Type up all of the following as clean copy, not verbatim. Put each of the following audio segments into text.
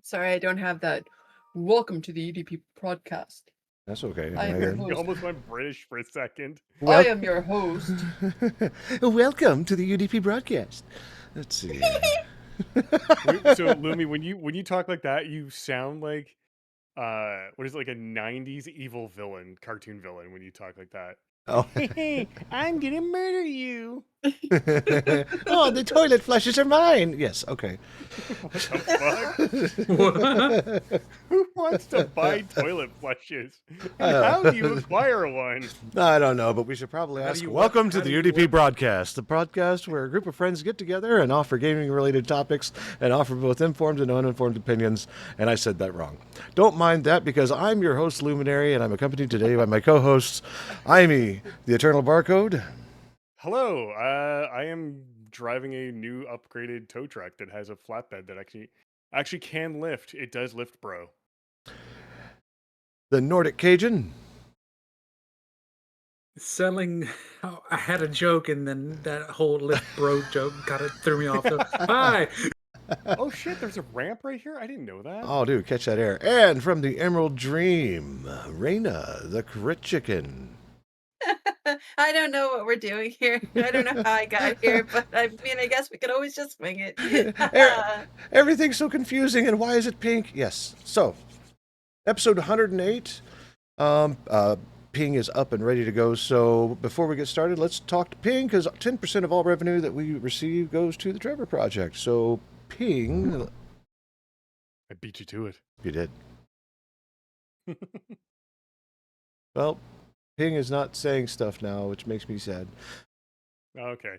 Sorry, I don't have that. Welcome to the UDP Broadcast. That's okay. I am your You host. almost went British for a second. I Well, am your host. welcome to the UDP broadcast. Let's see. So Lumi, when you talk like that, you sound like what is it, like a '90s evil villain, cartoon villain when you talk like that. Oh. Hey, I'm gonna murder you. Oh, the toilet flushes are mine. Yes. Okay. What the fuck? What? Who wants to buy toilet flushes? And Uh, how do you acquire one? I don't know, but we should probably How do ask. you Welcome work- to how the do you UDP work- broadcast, the broadcast where a group of friends get together and offer gaming-related topics and offer both informed and uninformed opinions. And I said that wrong. Don't mind that because I'm your host, Luminary, and I'm accompanied today by my co-hosts, Imee, the Eternal Barcode. Hello, I am driving a new upgraded tow truck that has a flatbed that actually can lift. It does lift, bro. The Nordic Cajun. Selling. Oh, I had a joke, and then that whole lift bro joke threw me off. So, hi. Oh shit, there's a ramp right here? I didn't know that. Oh, dude, catch that air. And from the Emerald Dream, Reina, the Crit Chicken. I don't know what we're doing here. I don't know how I got here, but I mean, I guess we could always just swing it. Everything's so confusing, and why is it pink? Yes. So, episode 108. Ping is up and ready to go. So, before we get started, let's talk to Ping because 10% of all revenue that we receive goes to the Trevor Project. So, Ping, I beat you to it. you did. Well, Ping is not saying stuff now, which makes me sad. Okay.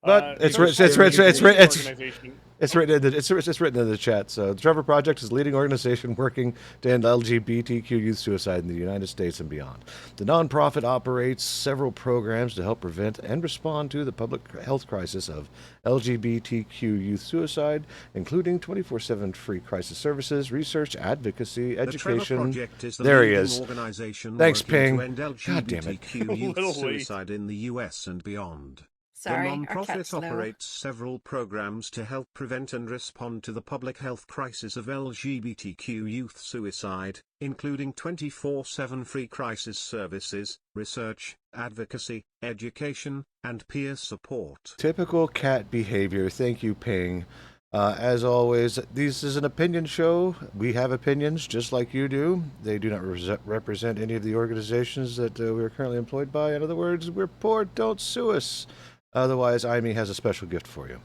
But it's Trevor written. Project is a leading It's organization. It's written in the it's written in the chat. So the Trevor Project is a leading organization working to end LGBTQ youth suicide in the United States and beyond. The nonprofit operates several programs to help prevent and respond to the public health crisis of LGBTQ youth suicide, including 24/7 free crisis services, research, advocacy, The Trevor education. Project is the There he leading is. organization Thanks, working Ping. to end God damn it. LGBTQ youth Little late. suicide in the US and beyond. Sorry, The our nonprofit cats know. operates several programs to help prevent and respond to the public health crisis of LGBTQ youth suicide, including 24/7 free crisis services, research, advocacy, education, and peer support. Typical cat behavior. Thank you, Ping. As always, this is an opinion show. We have opinions just like you do. They do not represent any of the organizations that we're currently employed by. In other words, we're poor. Don't sue us. Otherwise, Imee has a special gift for you.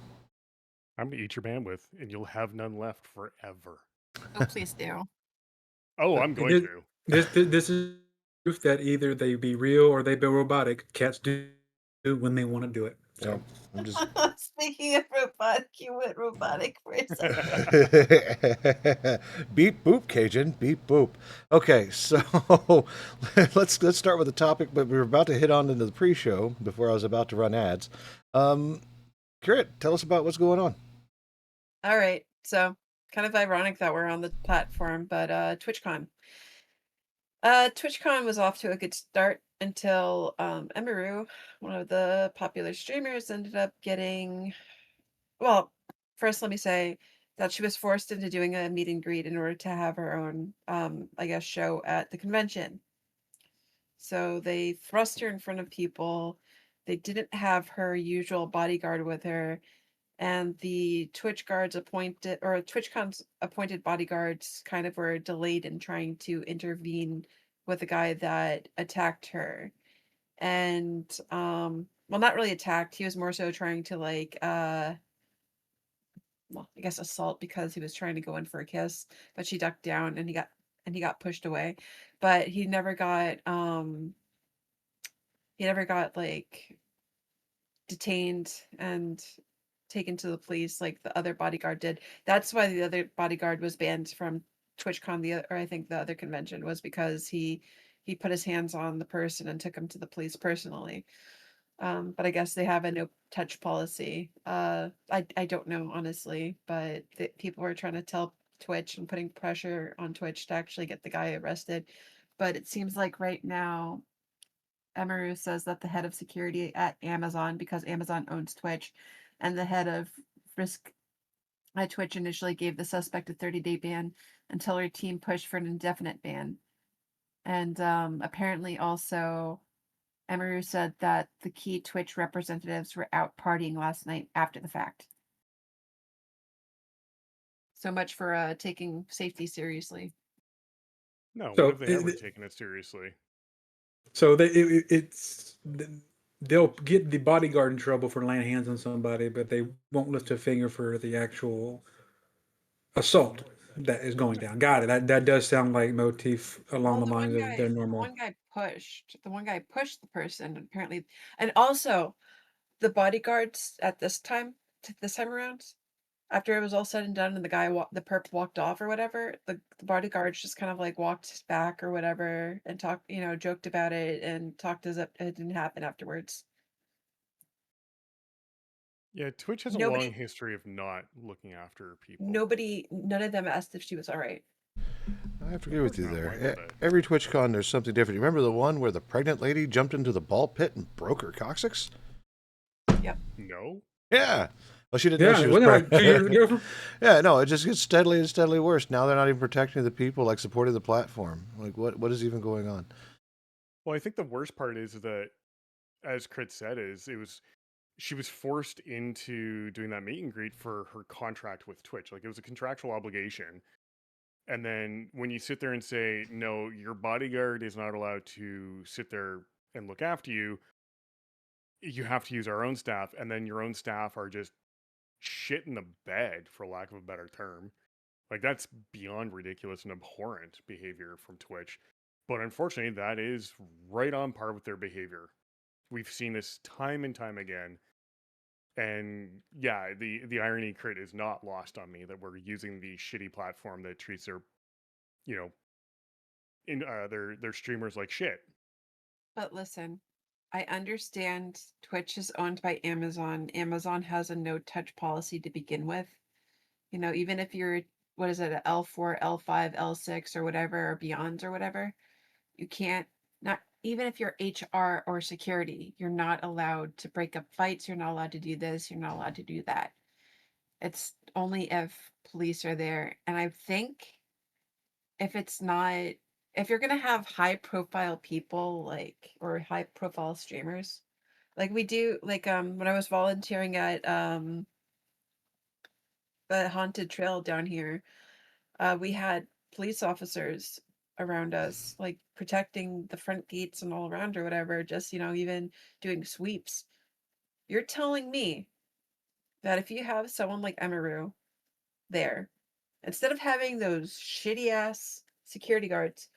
I'm gonna eat your bandwidth, and you'll have none left forever. Oh, please do. Oh, I'm going to. This is proof that either they be real or they be robotic. Cats do when they want to do it. So I'm just. Speaking of robotic, you went robotic for a second. Beep boop, Cajun. Beep boop. Okay, so let's start with the topic, but we were about to hit on into the pre-show before I was about to run ads. Garrett, tell us about what's going on. All right, so kind of ironic that we're on the platform, but TwitchCon. TwitchCon was off to a good start until Emiru, one of the popular streamers, ended up getting. Well, first let me say that she was forced into doing a meet and greet in order to have her own, I guess, show at the convention. So they thrust her in front of people. They didn't have her usual bodyguard with her, and the TwitchCon's appointed bodyguards kind of were delayed in trying to intervene with the guy that attacked her. And well, not really attacked. He was more so trying to well, I guess assault because he was trying to go in for a kiss, but she ducked down and he got pushed away. But he never got like detained and taken to the police like the other bodyguard did. That's why the other bodyguard was banned from TwitchCon, or I think the other convention, was because he put his hands on the person and took him to the police personally. But I guess they have a no touch policy. I don't know honestly, but people were trying to tell Twitch and putting pressure on Twitch to actually get the guy arrested. But it seems like right now, Emaru says that the head of security at Amazon, because Amazon owns Twitch, and the head of risk Twitch initially gave the suspect a 30-day ban until her team pushed for an indefinite ban. And apparently also, Emery said that the key Twitch representatives were out partying last night after the fact. So much for taking safety seriously. No, So what if they it- ever it- taken it seriously? So they'll get the bodyguard in trouble for laying hands on somebody, but they won't lift a finger for the actual assault that is going down. Got it. That does sound like motif along the lines of their The normal. one guy pushed the person apparently, and also the bodyguards at this time around, after it was all said and done, and the perp walked off or whatever, the bodyguards just kind of like walked back or whatever and talked, joked about it and talked as if it didn't happen afterwards. Yeah, Twitch has a Nobody- long history of not looking after people. None of them asked if she was all right. I have to agree with you Not there. why would they? Every TwitchCon, there's something different. You remember the one where the pregnant lady jumped into the ball pit and broke her coccyx? No? Yeah. Well, she didn't know Yeah, she was wasn't it like 2 years pregnant. ago? Yeah, no, it just gets steadily and steadily worse. Now they're not even protecting the people, like supporting the platform. Like, what is even going on? Well, I think the worst part is that, as Crit said, she was forced into doing that meet and greet for her contract with Twitch. Like, it was a contractual obligation. And then when you sit there and say, no, your bodyguard is not allowed to sit there and look after you, you have to use our own staff. And then your own staff are just shit in the bed, for lack of a better term. Like, that's beyond ridiculous and abhorrent behavior from Twitch. But unfortunately, that is right on par with their behavior. We've seen this time and time again. And yeah, the irony, Crit, is not lost on me that we're using the shitty platform that treats their, you know, their streamers like shit. But listen, I understand Twitch is owned by Amazon. Amazon has a no-touch policy to begin with. Even if you're, what is it, a L4, L5, L6 or whatever, or beyond or whatever, you can't, not even if you're HR or security, you're not allowed to break up fights. You're not allowed to do this. You're not allowed to do that. It's only if police are there. And I think if it's not, if you're gonna have high profile people or high profile streamers, like we do, when I was volunteering at the haunted trail down here, we had police officers around us, like protecting the front gates and all around or whatever, just even doing sweeps. You're telling me that if you have someone like Emaru there, instead of having those shitty ass security guards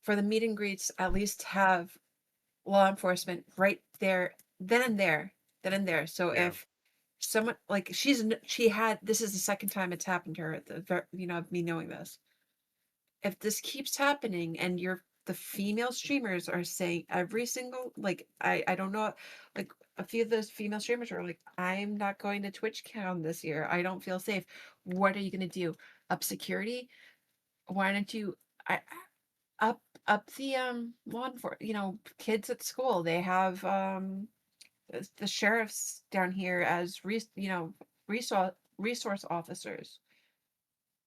for the meet and greets, at least have law enforcement right there, then and there. So Yeah. if someone like this is the second time it's happened to her, of me knowing this. If this keeps happening and the female streamers are saying every single, I don't know, like a few of those female streamers are like, I'm not going to TwitchCon this year. I don't feel safe. What are you gonna do? Up security? Why don't you I up the law enforcement, kids at school, they have the sheriffs down here as resource officers.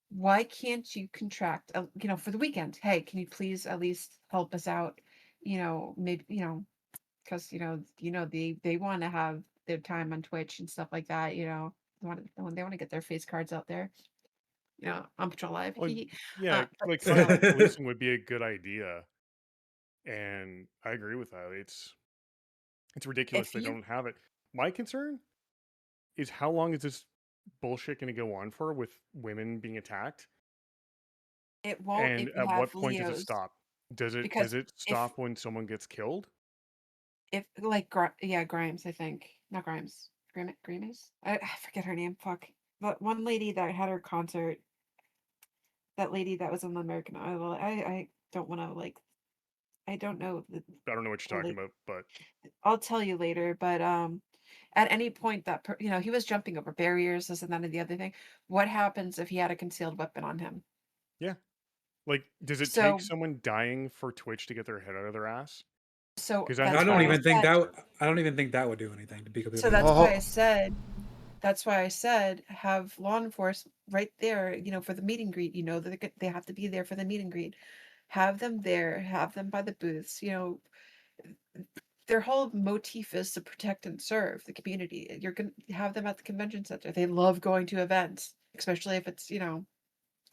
Why can't you contract for the weekend? Hey, can you please at least help us out? Maybe because they want to have their time on Twitch and stuff like that. They want to get their face cards out there. On Patrol Live. Well, yeah, But like still, frontline policing would be a good idea. And I agree with that. It's ridiculous if they you don't have it. My concern is how long is this bullshit going to go on for with women being attacked? it won't And if you at have what point does it Leos, stop? Does because it if stop when someone gets killed? if Grimes, I think, not Grimes, Grimes, I forget her name. Fuck, but one lady that had her concert, that lady that was on the American Idol. I don't want to I don't know I don't know what you're the talking about, but I'll tell you later, but at any point that he was jumping over barriers, this and that and the other thing. What happens if he had a concealed weapon on him? yeah. Like, does it take So someone dying for Twitch to get their head out of their ass? so 'Cause that's that's why fine. I don't even think that would do anything, to be completely so that's honest. Oh, why I said That's why I said have law enforcement right there, for the meet and greet. That they have to be there for the meet and greet. Have them there, have them by the booths. Their whole motif is to protect and serve the community. You're going to have them at the convention center. They love going to events, especially if it's,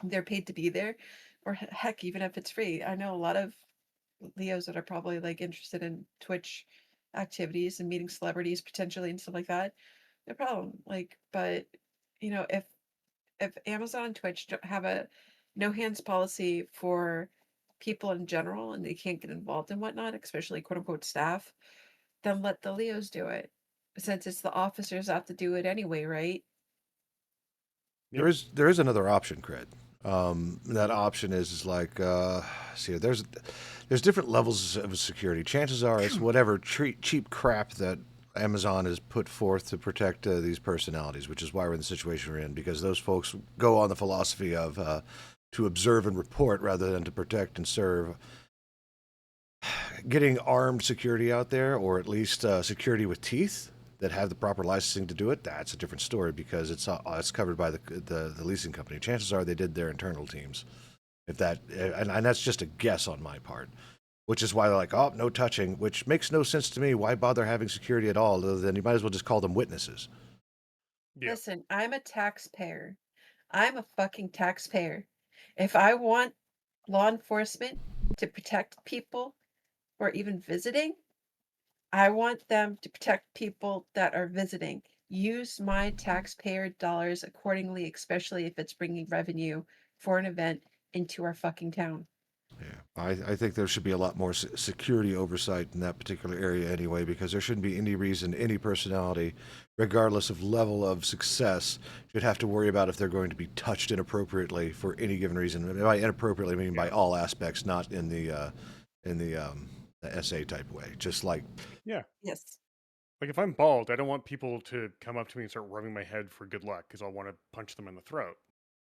they're paid to be there, or heck, even if it's free. I know a lot of Leos that are probably like interested in Twitch activities and meeting celebrities potentially and stuff like that. No problem. Like, but if Amazon and Twitch don't have a no hands policy for people in general and they can't get involved and whatnot, especially quote unquote staff, then let the Leos do it. Since it's the officers that have to do it anyway, right? There is another option, Cred. That option is like, see, there's different levels of security. Chances are it's whatever cheap crap that Amazon has put forth to protect these personalities, which is why we're in the situation we're in, because those folks go on the philosophy of to observe and report rather than to protect and serve. Getting armed security out there, or at least security with teeth that have the proper licensing to do it, that's a different story because it's covered by the leasing company. Chances are they did their internal teams. If that and that's just a guess on my part, which is why they're like, oh, no touching, which makes no sense to me. Why bother having security at all? Other than you might as well just call them witnesses. Yeah. Listen, I'm a taxpayer. I'm a fucking taxpayer. If I want law enforcement to protect people or even visiting, I want them to protect people that are visiting. Use my taxpayer dollars accordingly, especially if it's bringing revenue for an event into our fucking town. Yeah, I think there should be a lot more security oversight in that particular area anyway, because there shouldn't be any reason any personality, regardless of level of success, should have to worry about if they're going to be touched inappropriately for any given reason. And by inappropriately, I mean by all aspects, not in the SA type way. Just like, Yeah. Yes. Like if I'm bald, I don't want people to come up to me and start rubbing my head for good luck because I'll want to punch them in the throat.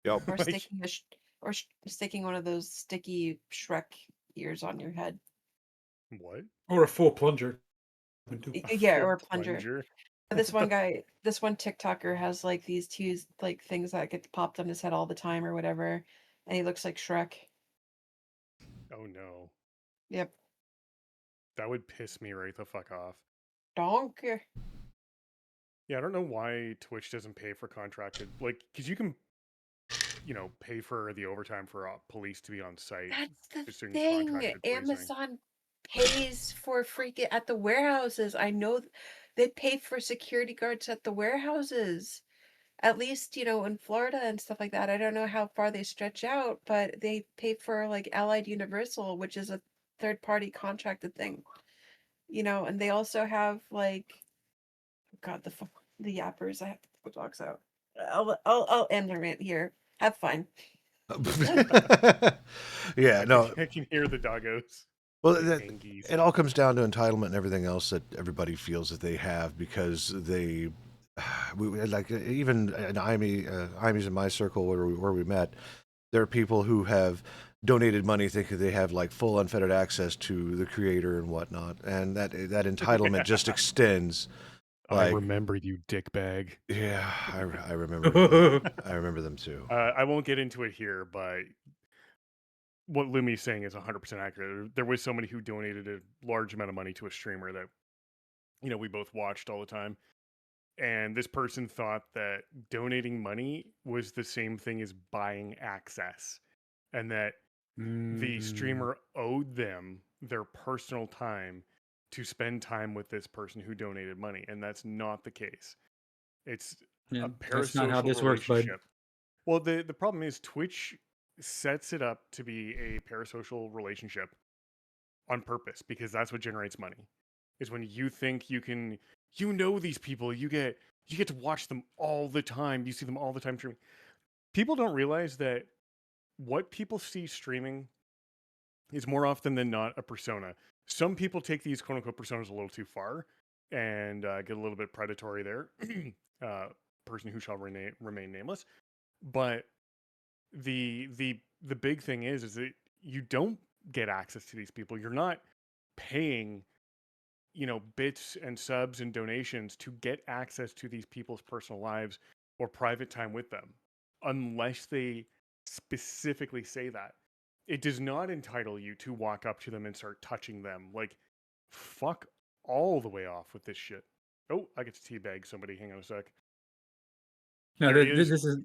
yep, Or Like, sticking one of those sticky Shrek ears on your head. what? Or a full plunger. Yeah, Full or a plunger. This one guy, this one TikToker has like these two like things that get popped on his head all the time or whatever, and he looks like Shrek. Oh no. Yep. That would piss me right the fuck off. Donkey. Yeah, I don't know why Twitch doesn't pay for contracted, like, because you can, pay for the overtime for police to be on site That's the just doing thing. contracted policing. Amazon pays for freaking at the warehouses. I know they pay for security guards at the warehouses. At least, in Florida and stuff like that. I don't know how far they stretch out, but they pay for like Allied Universal, which is a third party contracted thing. And they also have like God, the yappers. I have to put the dogs out. I'll end the rant here. Have fun. yeah, no. I can hear the doggos. Well, The that, Angies. it all comes down to entitlement and everything else that everybody feels that they have because they, like even in IME's in my circle where we met, there are people who have donated money thinking they have like full unfettered access to the creator and whatnot, and that entitlement just extends. I Like, remember you, dickbag. yeah, I remember. I remember them too. I won't get into it here, but what Lumi's saying is 100% accurate. There was somebody who donated a large amount of money to a streamer that, we both watched all the time. And this person thought that donating money was the same thing as buying access, and that the streamer owed them their personal time to spend time with this person who donated money. And that's not the case. It's Yeah, a that's not how parasocial this works, bud. relationship. Well, the problem is Twitch sets it up to be a parasocial relationship on purpose because that's what generates money. Is when you think you can, these people, you get to watch them all the time. You see them all the time streaming. People don't realize that what people see streaming is more often than not a persona. Some people take these quote unquote personas a little too far and get a little bit predatory there. Person who shall remain nameless. But the big thing is that you don't get access to these people. You're not paying, bits and subs and donations to get access to these people's personal lives or private time with them, unless they specifically say that. It does not entitle you to walk up to them and start touching them. Like, fuck all the way off with this shit. Oh, I get to teabag somebody. Hang on a sec. No, There he is. this is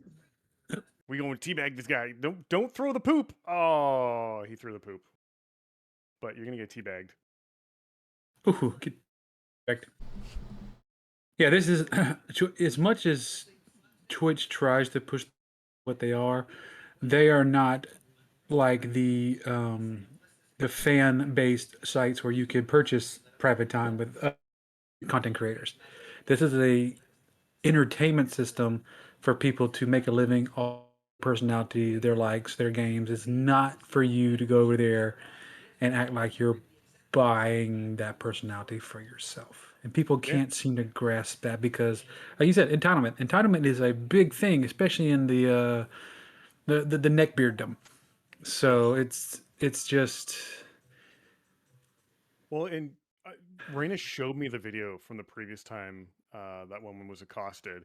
We going to teabag this guy. Don't throw the poop. Oh, he threw the poop. But you're gonna get teabagged. ooh, get back. Yeah, this is as much as Twitch tries to push what they are not like the fan-based sites where you can purchase private time with content creators. This is a entertainment system for people to make a living off personality, their likes, their games. It's not for you to go over there and act like you're buying that personality for yourself. And people Yeah. can't seem to grasp that because, like you said, entitlement. Entitlement is a big thing, especially in the neckbearddom. So it's just Well, and Raina showed me the video from the previous time that woman was accosted.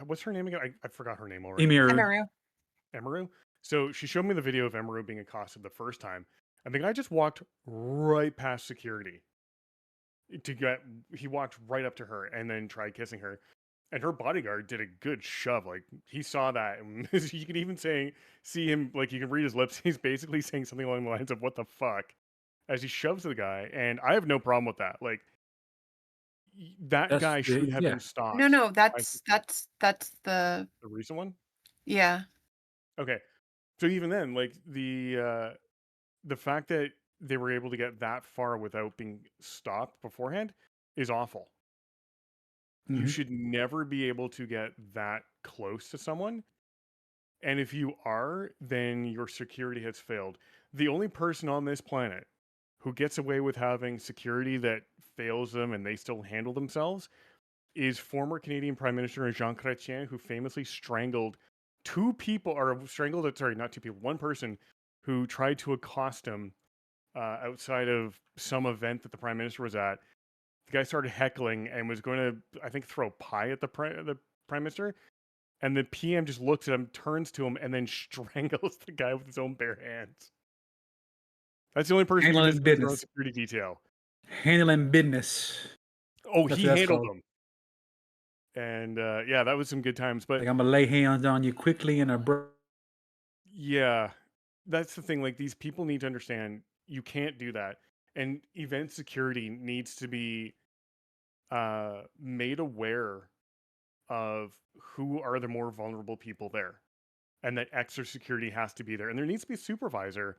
What's her name again? I forgot her name already. Emiru. Emaru. Emaru. So she showed me the video of Emaru being accosted the first time, and the guy just walked right past security to get. He walked right up to her and then tried kissing her, and her bodyguard did a good shove. Like he saw that, and you can even see him, like you can read his lips. He's basically saying something along the lines of "What the fuck," as he shoves the guy, and I have no problem with that. Like that That's guy should have yeah. been stopped. No, by that's the the recent one. yeah. Okay, so even then, like the fact that they were able to get that far without being stopped beforehand is awful. You Mhm. should never be able to get that close to someone. And if you are, then your security has failed. The only person on this planet who gets away with having security that fails them and they still handle themselves is former Canadian Prime Minister Jean Chrétien, who famously strangled not two people, one person who tried to accost him outside of some event that the Prime Minister was at. The guy started heckling and was going to, I think, throw pie at the Prime Minister. And the PM just looks at him, turns to him, and then strangles the guy with his own bare hands. That's the only person who Handling does their own business. security detail. Handling business. Oh, That's he what that's handled called. them. And yeah, that was some good times. But Like I'm gonna lay hands on you quickly and yeah, that's the thing. Like these people need to understand you can't do that. And event security needs to be made aware of who are the more vulnerable people there, and that extra security has to be there. And there needs to be a supervisor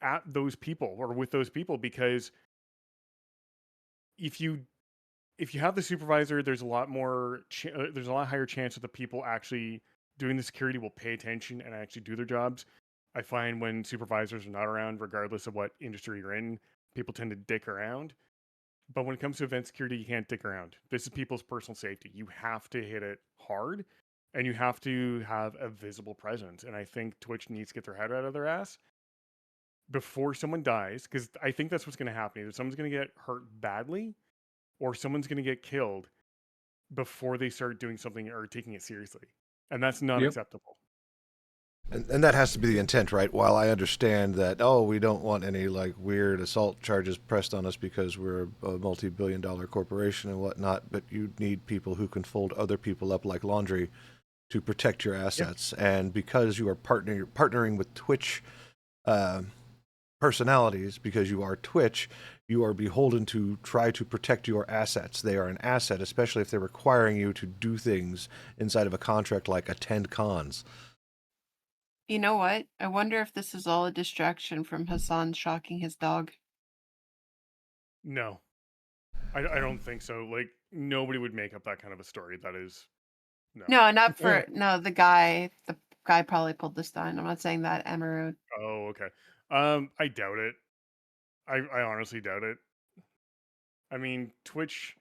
at those people or with those people, because if you have the supervisor, there's a lot more there's a lot higher chance that the people actually doing the security will pay attention and actually do their jobs. I find when supervisors are not around, regardless of what industry you're in, people tend to dick around. But when it comes to event security, you can't dick around. This is people's personal safety. You have to hit it hard, and you have to have a visible presence. And I think Twitch needs to get their head out of their ass before someone dies, because I think that's what's going to happen. Either someone's going to get hurt badly, or someone's going to get killed before they start doing something or taking it seriously. And that's not Yep. acceptable. And that has to be the intent, right? While I understand that, we don't want any like weird assault charges pressed on us because we're a multi-billion-dollar corporation and whatnot, but you need people who can fold other people up like laundry to protect your assets. And because you are partnering with Twitch personalities, because you are Twitch, you are beholden to try to protect your assets. They are an asset, especially if they're requiring you to do things inside of a contract like attend cons. You know what? I wonder if this is all a distraction from Hassan shocking his dog. No, I don't think so. Like, nobody would make up that kind of a story. That is, no. No, not for no, the guy probably pulled this stunt. I'm not saying that Emerald. Oh, okay. I doubt it. I honestly doubt it. I mean, Twitch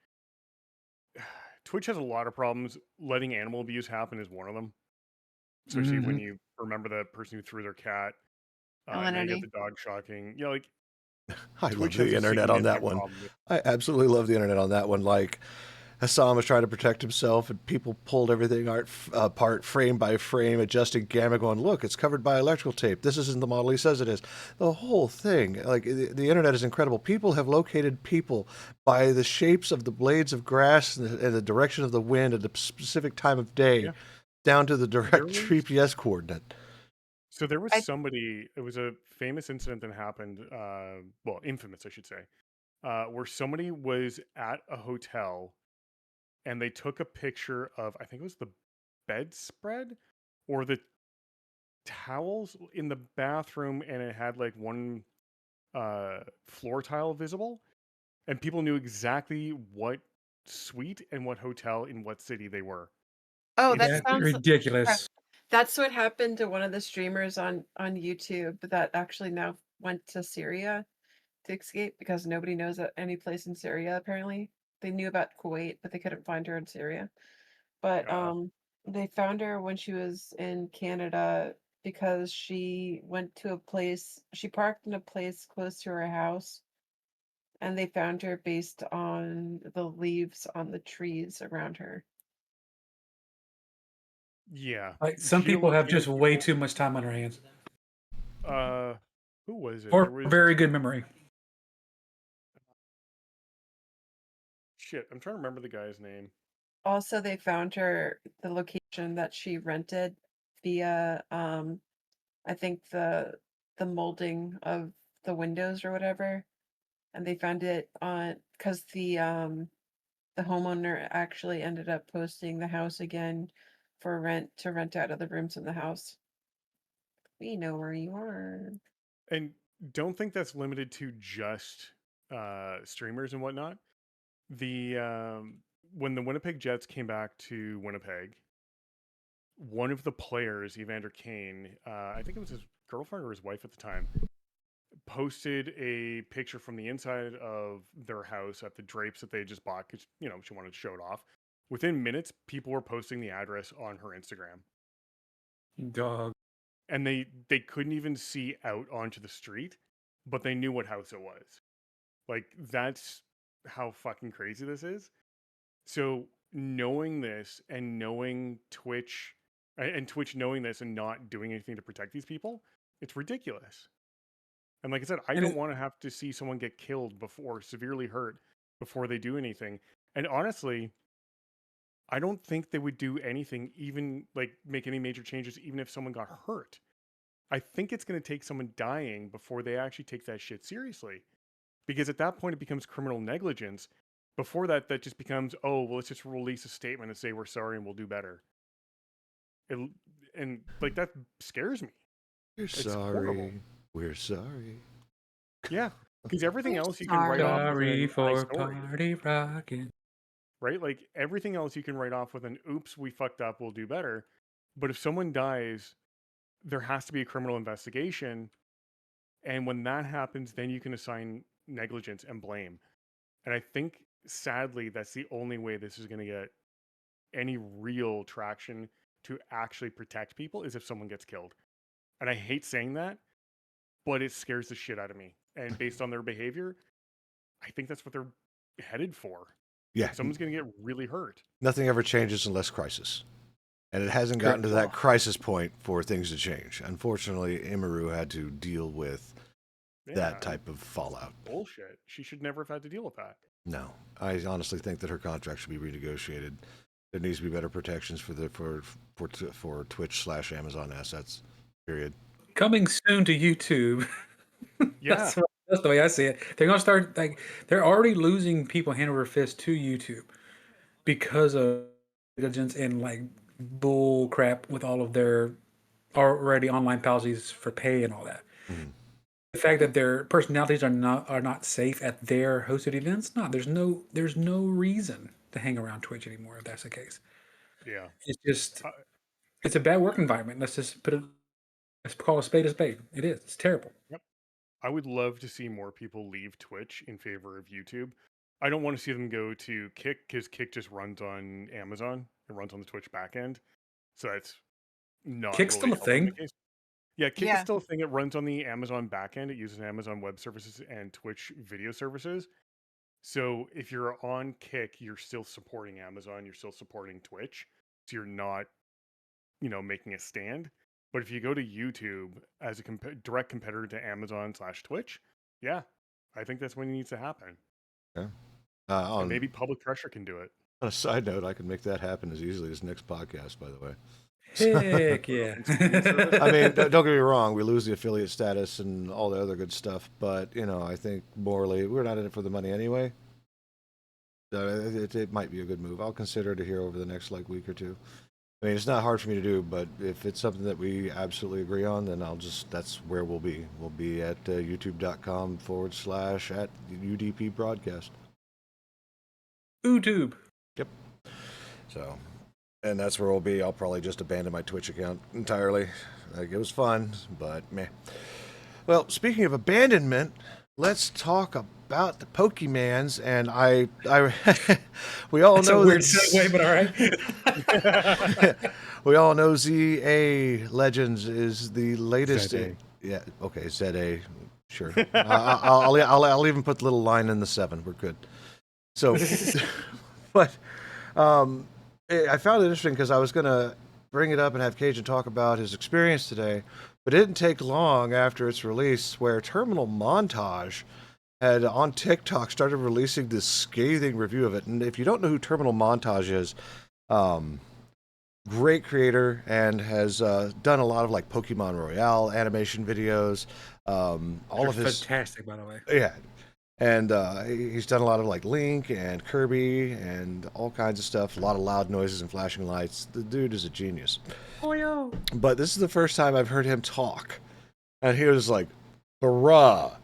has a lot of problems. Letting animal abuse happen is one of them. Especially when Mhm. you remember the person who threw their cat. Oh, Now you got Leonardy. the dog shocking. Yeah, like I love Twitch has the a internet on that significant one. problem with. I absolutely love the internet on that one. Like, Hassan was trying to protect himself, and people pulled everything apart frame by frame, adjusting camera, going, "Look, it's covered by electrical tape. This isn't the model he says it is." The whole thing, like the internet, is incredible. People have located people by the shapes of the blades of grass and the direction of the wind at the specific time of day, Yeah, down to the there direct was. GPS coordinate. So there was I somebody. It was a famous incident that happened. Well, infamous, I should say, where somebody was at a hotel and they took a picture of, I think it was the bedspread or the towels in the bathroom, and it had like one floor tile visible, and people knew exactly what suite and what hotel in what city they were. oh, that It's That's sounds yeah, ridiculous. that's what happened to one of the streamers on YouTube that actually now went to Syria to escape because nobody knows any place in Syria apparently. They knew about Kuwait, but they couldn't find her in Syria. But yeah, they found her when she was in Canada because she went to a place, she parked in a place close to her house, and they found her based on the leaves on the trees around her. yeah. Like some people have Geolocated just way people. too much time on their hands, Uh, who was it? There or was very good memory. shit. I'm trying to remember the guy's name. Also, they found her the location that she rented via I think the molding of the windows or whatever. And they found it on because the homeowner actually ended up posting the house again for rent to rent out other rooms in the house. We know where you are. And don't think that's limited to just streamers and whatnot. The when the Winnipeg Jets came back to Winnipeg, one of the players, Evander Kane, I think it was his girlfriend or his wife at the time, posted a picture from the inside of their house at the drapes that they had just bought because she wanted to show it off. Within minutes, people were posting the address on her Instagram, Dog. and they couldn't even see out onto the street, but they knew what house it was. Like that's how fucking crazy this is. So knowing this and knowing Twitch and Twitch knowing this and not doing anything to protect these people, it's ridiculous. And like I said, I And don't want to have to see someone get killed before severely hurt before they do anything. And honestly, I don't think they would do anything, even like make any major changes, even if someone got hurt. I think it's going to take someone dying before they actually take that shit seriously. Because at that point, it becomes criminal negligence. Before that, that just becomes, oh, well, let's just release a statement and say we're sorry and we'll do better. It, and like that scares me. We're It's horrible. sorry. We're sorry. Yeah, because everything We're else you can write off sorry. with Sorry an I for story, party rocking. right? Like everything else you can write off with an oops, we fucked up, we'll do better. But if someone dies, there has to be a criminal investigation. And when that happens, then you can assign negligence and blame. And I think sadly, that's the only way this is going to get any real traction to actually protect people is if someone gets killed. And I hate saying that, but it scares the shit out of me. And based on their behavior, I think that's what they're headed for. Yeah, Someone's going to get really hurt. nothing ever changes unless crisis. And it hasn't gotten Correct. to that crisis point for things to change. Unfortunately, Imaru had to deal with Yeah, that type of fallout. bullshit. She should never have had to deal with that. No, I honestly think that her contract should be renegotiated. There needs to be better protections for Twitch/Amazon assets. Period. Coming soon to YouTube. Yeah, That's the way I see it. They're gonna start like they're already losing people hand over fist to YouTube because of negligence and like bull crap with all of their already online policies for pay and all that. Mhm. The fact that their personalities are not safe at their hosted events, no, there's no reason to hang around Twitch anymore if that's the case. yeah. It's just Uh, it's a bad work environment. Let's call a spade a spade. It is. It's terrible. yep. I would love to see more people leave Twitch in favor of YouTube. I don't want to see them go to Kick because Kick just runs on Amazon. It runs on the Twitch backend. So that's not Kick's really still a helping the thing. case. Yeah, Kick is Yeah. still a thing. It runs on the Amazon backend. It uses Amazon Web Services and Twitch video services. So if you're on Kick, you're still supporting Amazon. You're still supporting Twitch. So you're not, making a stand. But if you go to YouTube as a direct competitor to Amazon/Twitch, yeah, I think that's when it needs to happen. Yeah. And maybe public pressure can do it. On a side note, I can make that happen as easily as next podcast, by the way. Heck yeah. I mean, don't get me wrong. We lose the affiliate status and all the other good stuff, but I think morally, we're not in it for the money anyway. It might be a good move. I'll consider it here over the next week or two. I mean, it's not hard for me to do, but if it's something that we absolutely agree on, then that's where we'll be. We'll be at youtube.com/ at UDP Broadcast. YouTube. Yep. So, and that's where we'll be. I'll probably just abandon my Twitch account entirely. It was fun, but meh. Well, speaking of abandonment, let's talk about the Pokemans. And we all That's know a weird that segue, but all right. we all know ZA Legends is the latest. Zed Eh. Yeah. Okay. Zed Eh. Sure. I'll even put the little line in the 7. We're good. So, but I found it interesting because I was going to bring it up and have Cajun talk about his experience today, but it didn't take long after its release where Terminal Montage had on TikTok started releasing this scathing review of it. And if you don't know who Terminal Montage is, great creator and has done a lot of Pokemon Royale animation videos. All of his fantastic, by the way. Yeah. And he's done a lot of Link and Kirby and all kinds of stuff. A lot of loud noises and flashing lights. The dude is a genius. Oh, yo. But this is the first time I've heard him talk. And he was like, hurrah.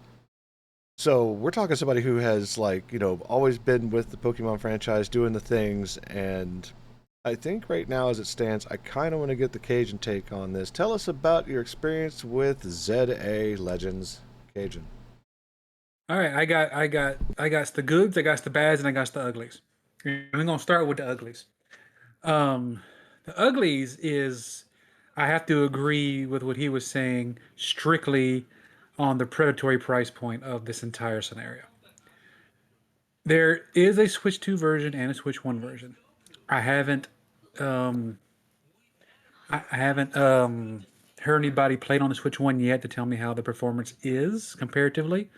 So we're talking somebody who has always been with the Pokemon franchise, doing the things. And I think right now as it stands, I kind of want to get the Cajun take on this. Tell us about your experience with Zed Eh Legends, Cajun. All right, I got the goods, I got the bads, and I got the uglies. I'm gonna start with the uglies. The uglies is, I have to agree with what he was saying strictly on the predatory price point of this entire scenario. There is a Switch 2 version and a Switch 1 version. I haven't heard anybody played on the Switch 1 yet to tell me how the performance is comparatively.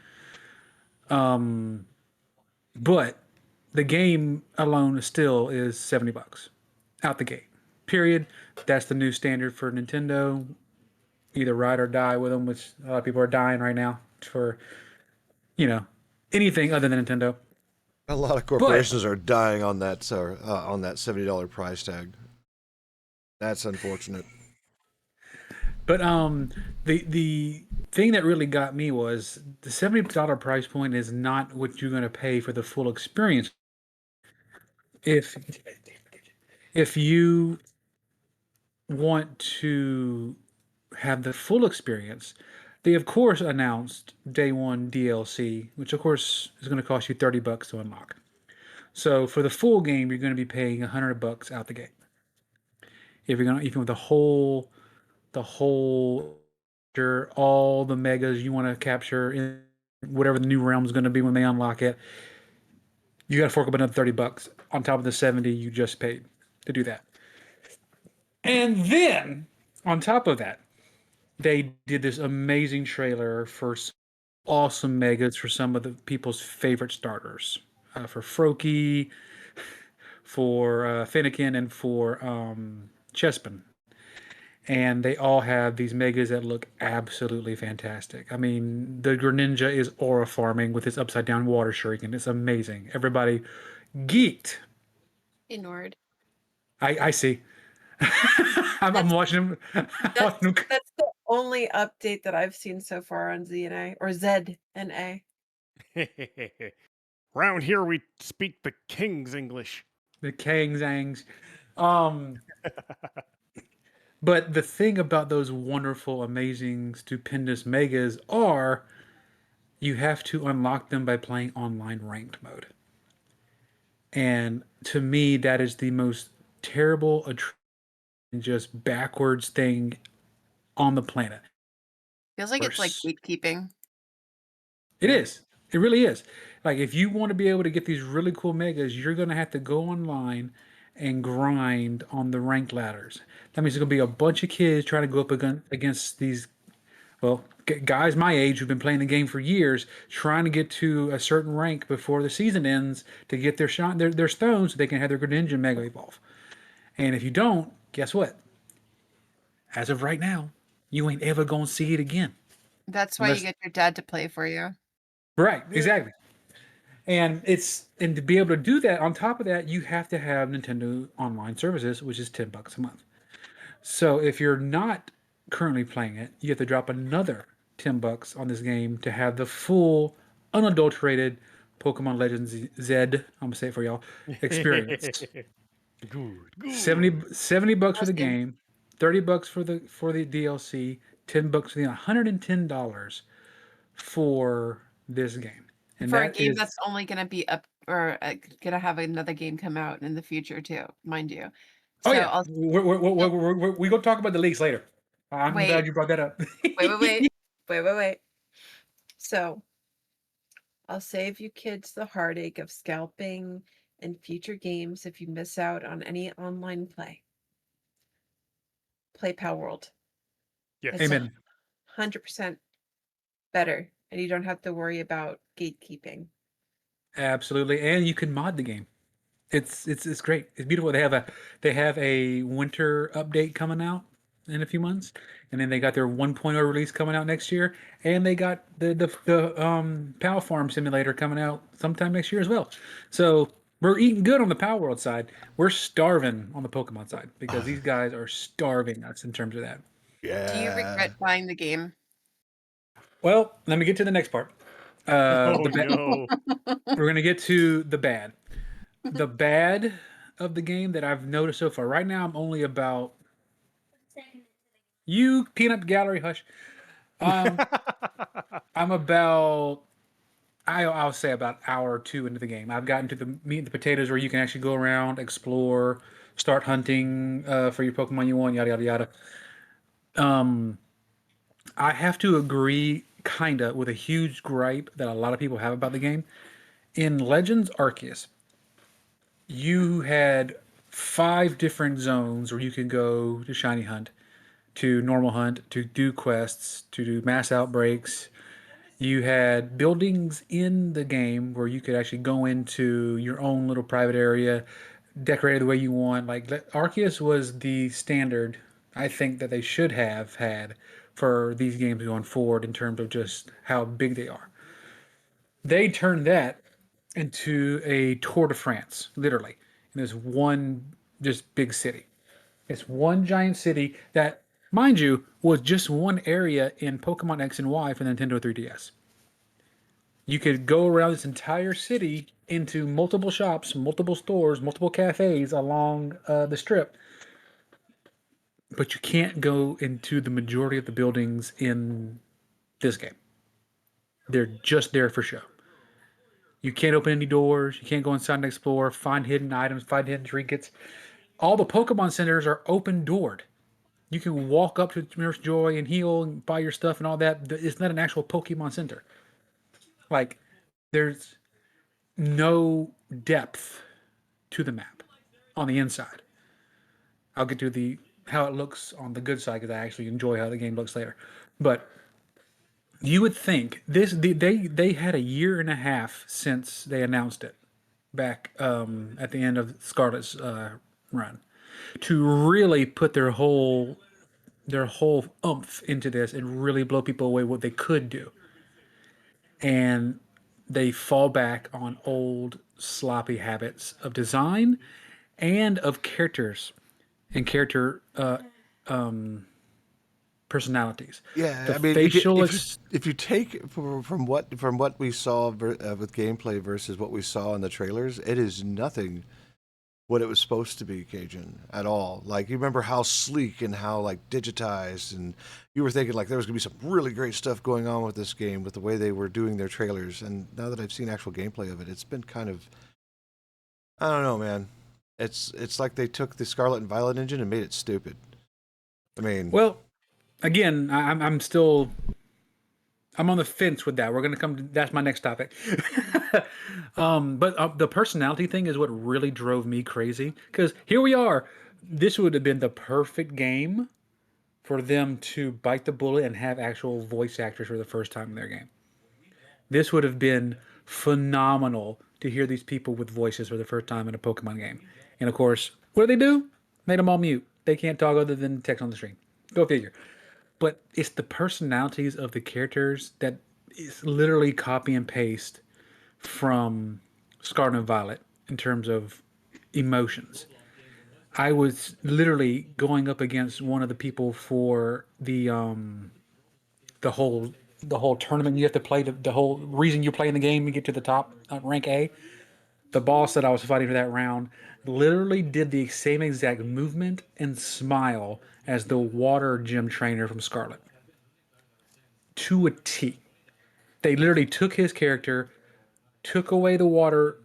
But the game alone still is $70 out the gate. Period. That's the new standard for Nintendo. Either ride or die with them, which a lot of people are dying right now for, anything other than Nintendo. A lot of corporations are dying on that $70 price tag. That's unfortunate. But the thing that really got me was the $70 price point is not what you're going to pay for the full experience. If you want to have the full experience, they of course announced day one DLC, which of course is going to cost you $30 to unlock. So for the full game, you're going to be paying $100 out the gate. If you want the whole all the megas you want to capture in whatever the new realm is going to be when they unlock it, you got to fork up another $30 on top of the 70 you just paid to do that. And then on top of that, they did this amazing trailer for some awesome megas for some of the people's favorite starters, for Froakie, for Fennekin, and for Chespin. And they all have these megas that look absolutely fantastic. I mean, the Greninja is aura farming with his upside down water shuriken. It's amazing. Everybody geeked. Ignored. I see. I'm watching him. That's the only update that I've seen so far on ZNA or Zed Eh. Round here we speak the King's English. The Kangzangs. But the thing about those wonderful, amazing, stupendous megas are you have to unlock them by playing online ranked mode. And to me, that is the most terrible, just backwards thing on the planet. Feels like it's like Worse. gatekeeping. It is. It really is. Like if you want to be able to get these really cool megas, you're going to have to go online and grind on the rank ladders. That means there's going to be a bunch of kids trying to go up against these, well, guys my age who've been playing the game for years, trying to get to a certain rank before the season ends to get their stones so they can have their Greninja Mega Evolve. And if you don't, guess what? As of right now, you ain't ever going to see it again. That's why you Unless, get your dad to play for you. right, exactly. And to be able to do that, on top of that, you have to have Nintendo Online Services, which is $10 a month. So if you're not currently playing it, you have to drop another $10 on this game to have the full, unadulterated Pokemon Legends Zed, I'm gonna say it for y'all, experience. Good. 70 bucks for the Interesting. game, $30 for the DLC, $10 for the $110 for this game. And For a that game is that's only going to be up or going to have another game come out in the future too, mind you. Oh So yeah, I'll we gonna talk about the leaks later. I'm wait, glad you brought that up. wait. So I'll save you kids the heartache of scalping in future games if you miss out on any online play. Play Pal World. Yes. It's Amen. 100% better, and you don't have to worry about gatekeeping. Absolutely, and you can mod the game. It's great. It's beautiful. They have a winter update coming out in a few months, and then they got their 1.0 release coming out next year, and they got the Pal Farm Simulator coming out sometime next year as well. So we're eating good on the Pal World side. We're starving on the Pokemon side because these guys are starving us in terms of that. Do you Yeah. regret buying the game? Well, let me get to the next part. Oh The no. We're gonna get to the bad. The bad of the game that I've noticed so far. Right now, I'm only about you peanut gallery hush. Um, I'm about I'll say about hour or two into the game. I've gotten to the meat and the potatoes where you can actually go around, explore, start hunting for your Pokemon you want, yada yada yada. Um, I have to agree, kinda, with a huge gripe that a lot of people have about the game. In Legends Arceus, you had 5 different zones where you could go to shiny hunt, to normal hunt, to do quests, to do mass outbreaks. You had buildings in the game where you could actually go into your own little private area, decorate it the way you want. Like Arceus was the standard, I think, that they should have had for these games going forward in terms of just how big they are. They turned that into a Tour de France, literally. And there's one just big city. It's one giant city that, mind you, was just one area in Pokemon X and Y for the Nintendo 3DS. You could go around this entire city into multiple shops, multiple stores, multiple cafes along the strip, but you can't go into the majority of the buildings in this game. They're just there for show. You can't open any doors. You can't go inside and explore, find hidden items, find hidden trinkets. All the Pokemon centers are open doored. You can walk up to Nurse Joy and heal and buy your stuff and all that. It's not an actual Pokemon Center. Like, there's no depth to the map on the inside. I'll get to the how it looks on the good side because I actually enjoy how the game looks later. But you would think they had a year and a half since they announced it back at the end of Scarlet's run to really put their whole oomph into this and really blow people away what they could do. And they fall back on old sloppy habits of design and of characters and character personalities. Yeah, The I mean, if you facial if you if you take from what we saw with gameplay versus what we saw in the trailers, it is nothing what it was supposed to be, Cajun, at all. Like, you remember how sleek and how like digitized, and you were thinking like there was gonna be some really great stuff going on with this game with the way they were doing their trailers. And now that I've seen actual gameplay of it, it's been kind of, I don't know, man. It's like they took the Scarlet and Violet engine and made it stupid. I mean, well, again, I'm still I'm on the fence with that. We're gonna come. That's my next topic. But the personality thing is what really drove me crazy. Because here we are. This would have been the perfect game for them to bite the bullet and have actual voice actors for the first time in their game. This would have been phenomenal to hear these people with voices for the first time in a Pokemon game. And of course, what do they do? Made them all mute. They can't talk other than text on the screen. Go figure. But it's the personalities of the characters that is literally copy and paste from Scarlet and Violet in terms of emotions. I was literally going up against one of the people for the whole the whole tournament you have to play, the whole reason you play in the game you get to the top rank A. The boss that I was fighting for that round literally did the same exact movement and smile as the water gym trainer from Scarlet, to a T. They literally took his character, took away the water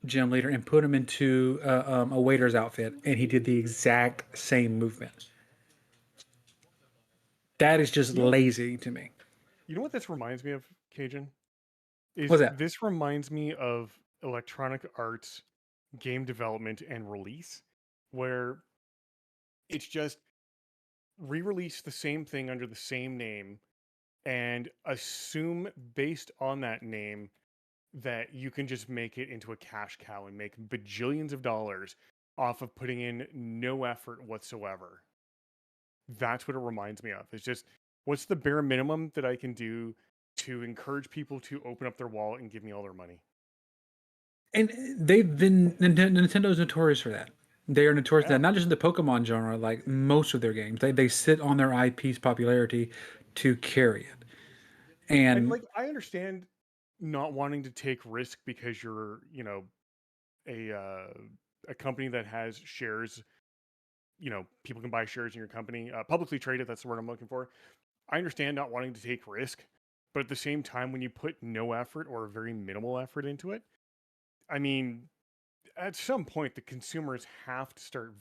gym leader, and put him into a waiter's outfit, and he did the exact same movement. That is just You know, lazy to me. you know what this reminds me of, Cajun? What's Is that? this reminds me of Electronic Arts game development and release, where it's just re-release the same thing under the same name and assume based on that name that you can just make it into a cash cow and make bajillions of dollars off of putting in no effort whatsoever. That's what it reminds me of. It's just, what's the bare minimum that I can do to encourage people to open up their wallet and give me all their money? And they've been Nintendo's notorious for that. They are notorious for Yeah. that, not just in the Pokemon genre, like most of their games. They sit on their IP's popularity to carry it. And And like, I understand not wanting to take risk because you're, a a company that has shares, people can buy shares in your company, publicly traded, that's the word I'm looking for. I understand not wanting to take risk, but at the same time, when you put no effort or a very minimal effort into it, I mean, at some point, the consumers have to start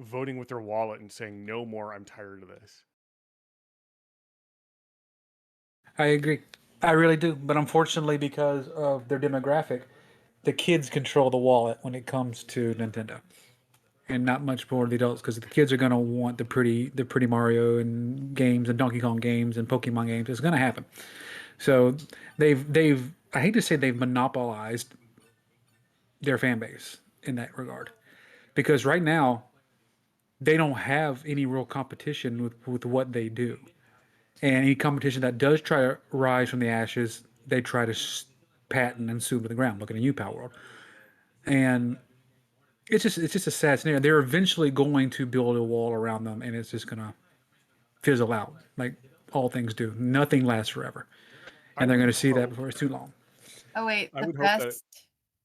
voting with their wallet and saying, "No more. I'm tired of this." I agree. I really do. But unfortunately, because of their demographic, the kids control the wallet when it comes to Nintendo, and not much more the adults, because the kids are going to want the pretty Mario and games and Donkey Kong games and Pokemon games. It's going to happen. So they've I hate to say they've monopolized their fan base in that regard, because right now they don't have any real competition with what they do, and any competition that does try to rise from the ashes, they try to patent and sue to the ground. Looking at you, Power World, and it's just a sad scenario. They're eventually going to build a wall around them, and it's just gonna fizzle out like all things do. Nothing lasts forever, I and they're going would to see that hope. before it's too long. Oh wait, I the would hope that. best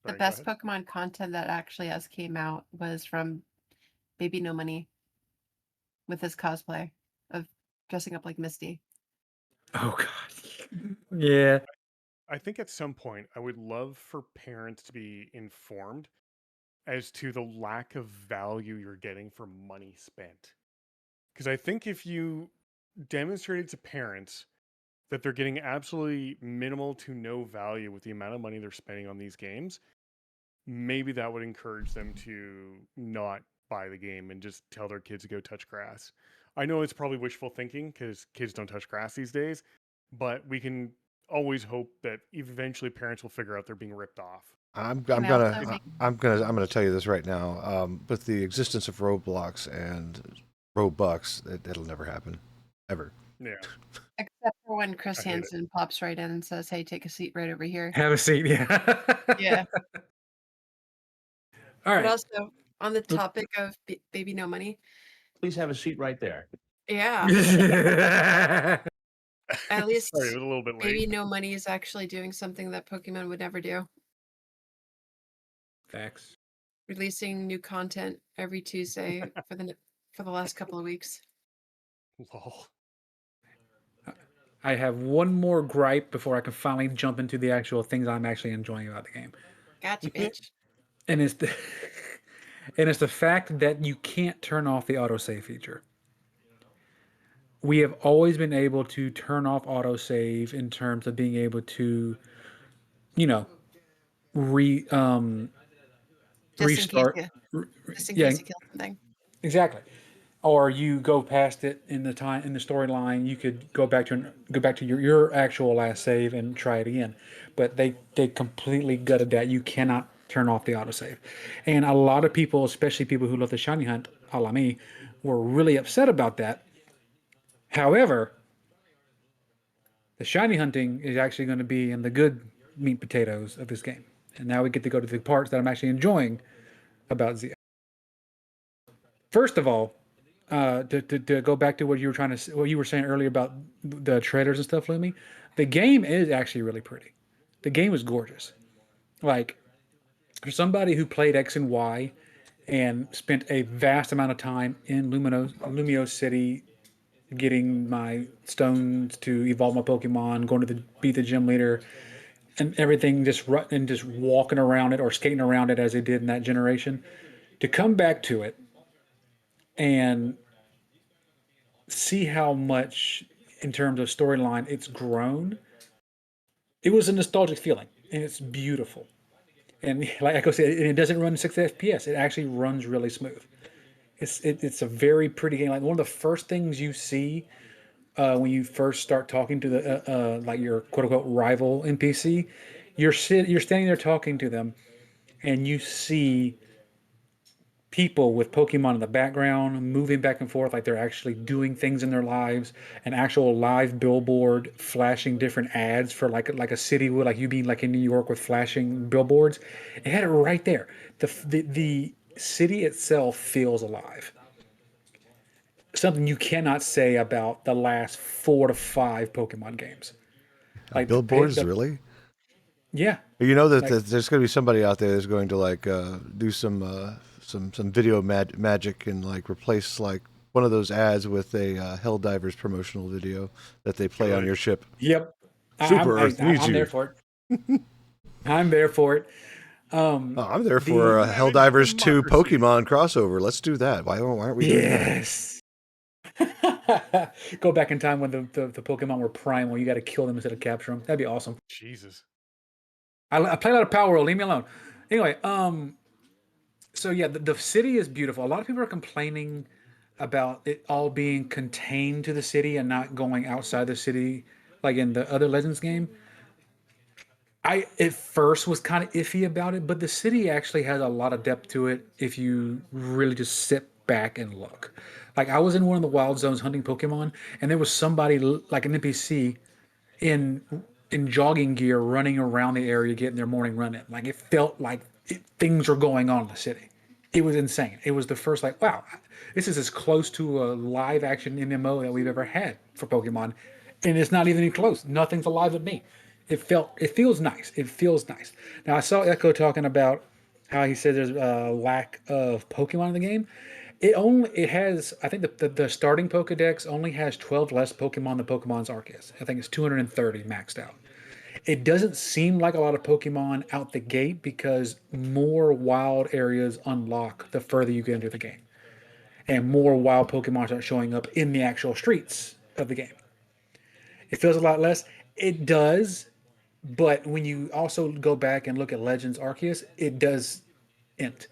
the Sorry, go best ahead. Pokemon content that actually has came out was from Baby No Money with his cosplay of dressing up like Misty. Oh God, yeah. I think at some point, I would love for parents to be informed as to the lack of value you're getting for money spent. Because I think if you demonstrated to parents that they're getting absolutely minimal to no value with the amount of money they're spending on these games, maybe that would encourage them to not buy the game and just tell their kids to go touch grass. I know it's probably wishful thinking because kids don't touch grass these days, but we can always hope that eventually parents will figure out they're being ripped off. I'm Can I'm I also gonna make I'm gonna tell you this right now. With the existence of Roblox and Robux, it'll never happen, ever. Yeah, except for when Chris I hate it. Hansen pops right in and says, "Hey, take a seat right over here." Have a seat. Yeah. Yeah. All But right. also on the topic of Baby No Money, Please have a seat right there. yeah, at Sorry, it least was a little bit late. Baby No Money is actually doing something that Pokemon would never do. Facts. Releasing new content every Tuesday for the last couple of weeks. Lol. I have one more gripe before I can finally jump into the actual things I'm actually enjoying about the game, Gotcha, bitch. and it's the and it's the fact that you can't turn off the autosave feature. we have always been able to turn off autosave in terms of being able to, you know, re Just in case restart. you, just in Yeah, case you kill something. exactly. Or you go past it in the storyline, you could go back to your actual last save and try it again. But they completely gutted that. You cannot turn off the autosave. And a lot of people, especially people who love the shiny hunt, a la me, were really upset about that. However, the shiny hunting is actually going to be in the good meat potatoes of this game. And now we get to go to the parts that I'm actually enjoying about Zed. First of all, to go back to what you were what you were saying earlier about the traders and stuff, Lumi, the game is actually really pretty. The game is gorgeous. Like for somebody who played X and Y and spent a vast amount of time in Lumio City, getting my stones to evolve my Pokemon, going to beat the gym leader, and everything, just walking around it or skating around it as they did in that generation, to come back to it and see how much in terms of storyline it's grown. It was a nostalgic feeling, and it's beautiful. And like Echo said, it doesn't run 60 FPS. It actually runs really smooth. It's a very pretty game. Like one of the first things you see when you first start talking to the like your quote unquote rival NPC, you're standing there talking to them, and you see people with Pokemon in the background moving back and forth like they're actually doing things in their lives. An actual live billboard flashing different ads for like a city would, like you being like in New York with flashing billboards. It had it right there. The city itself feels alive. Something you cannot say about the last 4 to 5 Pokemon games. Like Billboards, really? yeah, You know that like there's going to be somebody out there that's going to like do some video magic and like replace like one of those ads with a Helldivers promotional video that they play on Good. your ship. yep. Super Earth needs I'm there you. for it. I'm there for it. Oh, I'm there for The a Have any Helldivers 2 democracy. Pokemon crossover. Let's do that. Why aren't we doing that? Yes. Go back in time when the Pokemon were primal. You got to kill them instead of capture them. That'd be awesome. Jesus. I play a lot of Power World. Leave me alone. Anyway, so yeah, the city is beautiful. A lot of people are complaining about it all being contained to the city and not going outside the city, like in the other Legends game. I at first was kind of iffy about it, but the city actually has a lot of depth to it if you really just sit back and look. Like I was in one of the wild zones hunting Pokemon, and there was somebody like an NPC in jogging gear running around the area getting their morning run in. Like it felt like things were going on in the city. It was insane. It was the first like, wow, this is as close to a live action MMO that we've ever had for Pokemon, and it's not even close. Nothing's alive with me. It feels nice. It feels nice. Now I saw Echo talking about how he said there's a lack of Pokemon in the game. It has, I think the starting Pokedex only has 12 less Pokemon than Pokemon's Arceus. I think it's 230 maxed out. It doesn't seem like a lot of Pokemon out the gate because more wild areas unlock the further you get into the game. And more wild Pokemon start showing up in the actual streets of the game. It feels a lot less. It does, but when you also go back and look at Legends Arceus, it does int.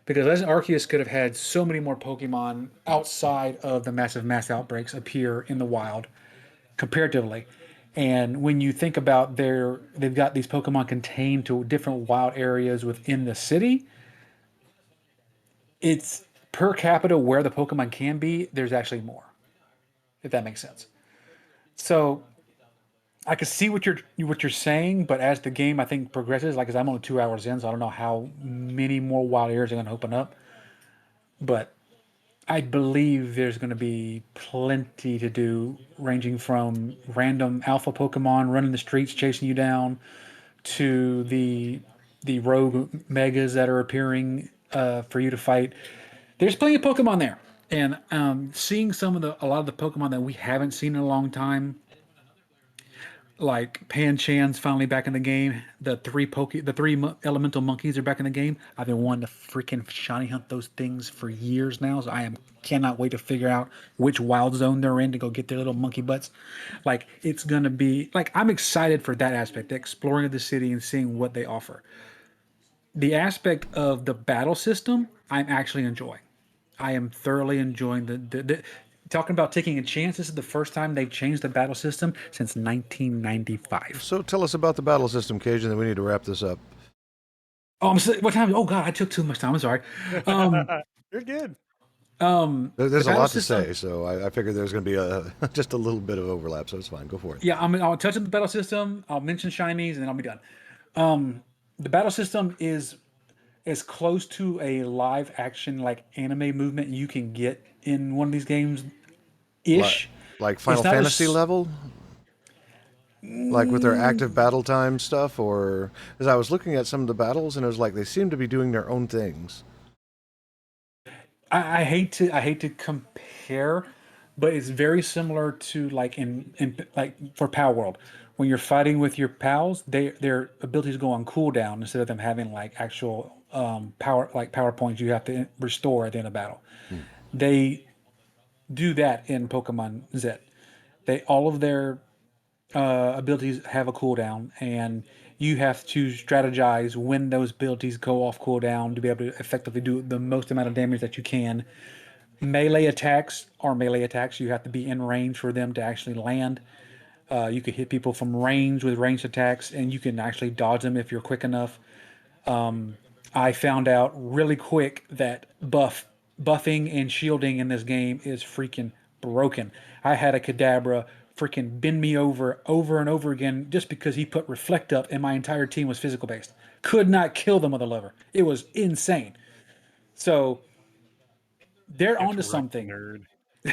Because Legend Arceus could have had so many more Pokemon outside of the massive mass outbreaks appear in the wild comparatively. And when you think about they've got these Pokemon contained to different wild areas within the city, it's per capita where the Pokemon can be, there's actually more, if that makes sense. So I can see what you're saying, but as the game I think progresses, like, 'cause I'm only 2 hours in, so I don't know how many more wild areas are going to open up. But I believe there's going to be plenty to do, ranging from random alpha Pokemon running the streets chasing you down to the rogue megas that are appearing for you to fight. There's plenty of Pokemon there, and seeing a lot of the Pokemon that we haven't seen in a long time, Like Pan-Chan's finally back in the game. The three elemental monkeys are back in the game. I've been wanting to freaking shiny hunt those things for years now, so cannot wait to figure out which wild zone they're in to go get their little monkey butts. Like it's gonna be like I'm excited for that aspect, the exploring of the city and seeing what they offer. The aspect of the battle system, I'm actually enjoying. I am thoroughly enjoying the talking about taking a chance. This is the first time they've changed the battle system since 1995. So tell us about the battle system, Cajun, then we need to wrap this up. Oh, what time? Oh God, I took too much time. I'm sorry. Um, You're good. the There's a battle lot to system. say, so I figured there's going to be just a little bit of overlap, so it's fine. Go for it. Yeah, I'll touch on the battle system. I'll mention shinies, and then I'll be done. The battle system is as close to a live action like anime movement you can get in one of these games Like, ish. like It's Final not Fantasy as level? Like with their active battle time stuff? Or, as I was looking at some of the battles, and it was like they seem to be doing their own things. I hate to compare, but it's very similar to like in like for Power World. When you're fighting with your pals, their abilities go on cooldown instead of them having like actual power points you have to restore at the end of battle. Hmm. They do that in Pokemon Z. They all of their abilities have a cooldown, and you have to strategize when those abilities go off cooldown to be able to effectively do the most amount of damage that you can. Melee attacks are melee attacks. You have to be in range for them to actually land. You could hit people from range with ranged attacks, and you can actually dodge them if you're quick enough. I found out really quick that buffing and shielding in this game is freaking broken. I had a Kadabra freaking bend me over and over again just because he put reflect up and my entire team was physical based. Could not kill the mother lover. It was insane. So they're Get onto wrecked, something. nerd.